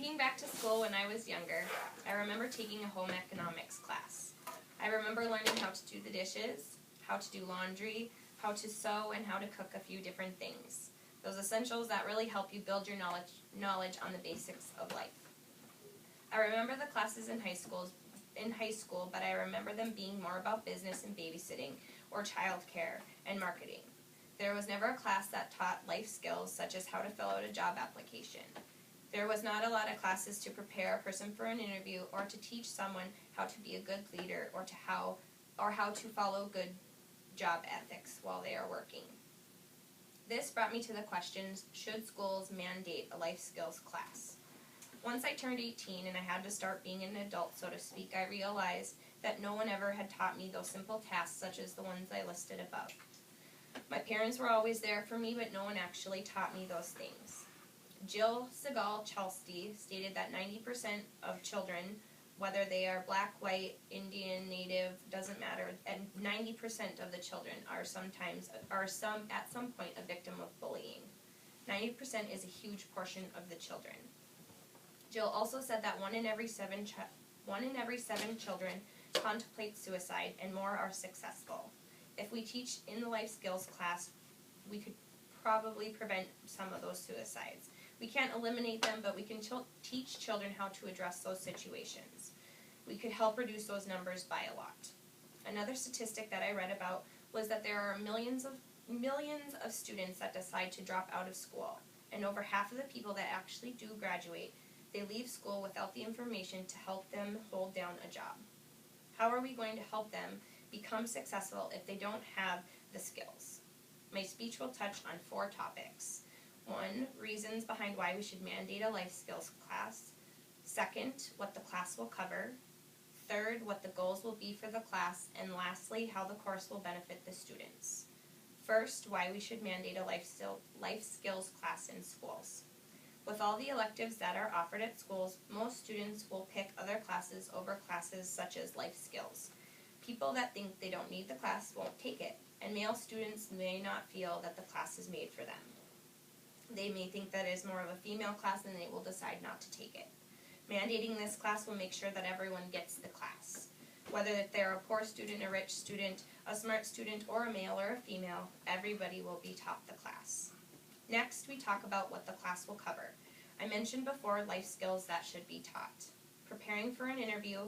Thinking back to school when I was younger, I remember taking a home economics class. I remember learning how to do the dishes, how to do laundry, how to sew, and how to cook a few different things. Those essentials that really help you build your knowledge on the basics of life. I remember the classes in high school, but I remember them being more about business and babysitting, or childcare and marketing. There was never a class that taught life skills such as how to fill out a job application. There was not a lot of classes to prepare a person for an interview or to teach someone how to be a good leader or how to follow good job ethics while they are working. This brought me to the questions, should schools mandate a life skills class? Once I turned 18 and I had to start being an adult, so to speak, I realized that no one ever had taught me those simple tasks such as the ones I listed above. My parents were always there for me, but no one actually taught me those things. Jill Segal-Chelsea stated that 90% of children, whether they are black, white, Indian, Native, doesn't matter, and 90% of the children are at some point a victim of bullying. 90% is a huge portion of the children. Jill also said that one in every seven children contemplate suicide, and more are successful. If we teach in the life skills class, we could probably prevent some of those suicides. We can't eliminate them, but we can teach children how to address those situations. We could help reduce those numbers by a lot. Another statistic that I read about was that there are millions of students that decide to drop out of school, and over half of the people that actually do graduate, they leave school without the information to help them hold down a job. How are we going to help them become successful if they don't have the skills? My speech will touch on 4 topics. 1, reasons behind why we should mandate a life skills class. 2nd, what the class will cover. 3rd, what the goals will be for the class. And lastly, how the course will benefit the students. First, why we should mandate a life skills class in schools. With all the electives that are offered at schools, most students will pick other classes over classes such as life skills. People that think they don't need the class won't take it, and male students may not feel that the class is made for them. They may think that it is more of a female class and they will decide not to take it. Mandating this class will make sure that everyone gets the class. Whether they're a poor student, a rich student, a smart student, or a male or a female, everybody will be taught the class. Next, we talk about what the class will cover. I mentioned before life skills that should be taught. Preparing for an interview,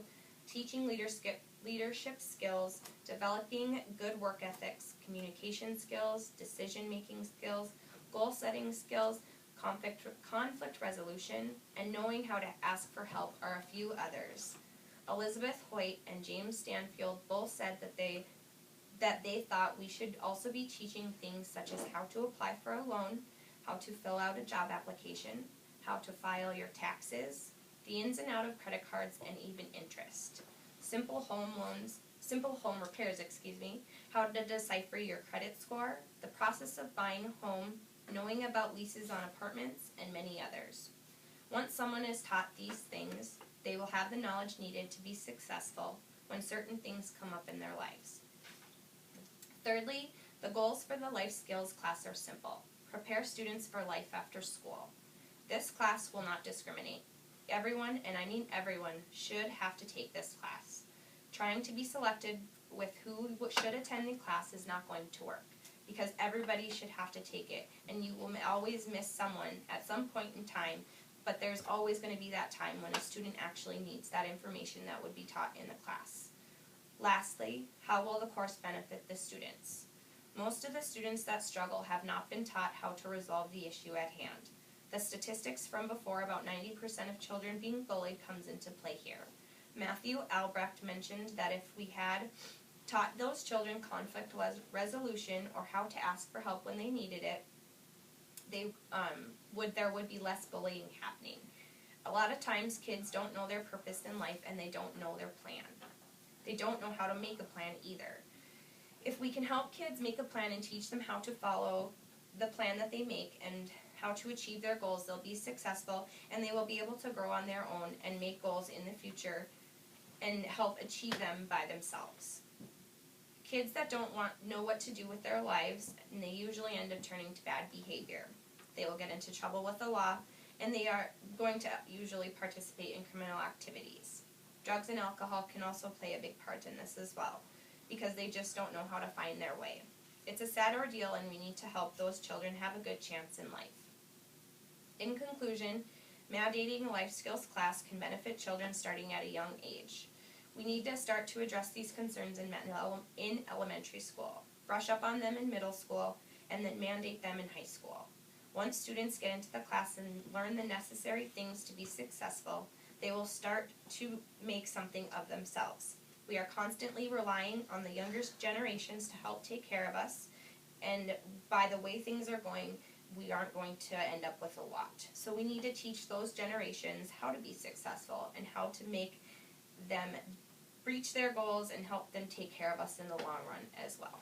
teaching leadership skills, developing good work ethics, communication skills, decision-making skills, goal-setting skills, conflict resolution, and knowing how to ask for help are a few others. Elizabeth Hoyt and James Stanfield both said that they thought we should also be teaching things such as how to apply for a loan, how to fill out a job application, how to file your taxes, the ins and outs of credit cards, and even interest. Simple home repairs, how to decipher your credit score, the process of buying a home, knowing about leases on apartments, and many others. Once someone is taught these things, they will have the knowledge needed to be successful when certain things come up in their lives. Thirdly, the goals for the life skills class are simple. Prepare students for life after school. This class will not discriminate. Everyone, and I mean everyone, should have to take this class. Trying to be selected with who should attend the class is not going to work, because everybody should have to take it, and you will always miss someone at some point in time, but there's always going to be that time when a student actually needs that information that would be taught in the class. Lastly, how will the course benefit the students? Most of the students that struggle have not been taught how to resolve the issue at hand. The statistics from before about 90% of children being bullied comes into play here. Matthew Albrecht mentioned that if we had taught those children conflict resolution or how to ask for help when they needed it, there would be less bullying happening. A lot of times kids don't know their purpose in life and they don't know their plan. They don't know how to make a plan either. If we can help kids make a plan and teach them how to follow the plan that they make and how to achieve their goals, they'll be successful and they will be able to grow on their own and make goals in the future and help achieve them by themselves. Kids that don't know what to do with their lives, and they usually end up turning to bad behavior. They will get into trouble with the law, and they are going to usually participate in criminal activities. Drugs and alcohol can also play a big part in this as well, because they just don't know how to find their way. It's a sad ordeal, and we need to help those children have a good chance in life. In conclusion, mandating a life skills class can benefit children starting at a young age. We need to start to address these concerns in elementary school, brush up on them in middle school, and then mandate them in high school. Once students get into the class and learn the necessary things to be successful, they will start to make something of themselves. We are constantly relying on the younger generations to help take care of us, and by the way things are going, we aren't going to end up with a lot. So we need to teach those generations how to be successful and how to make them reach their goals and help them take care of us in the long run as well.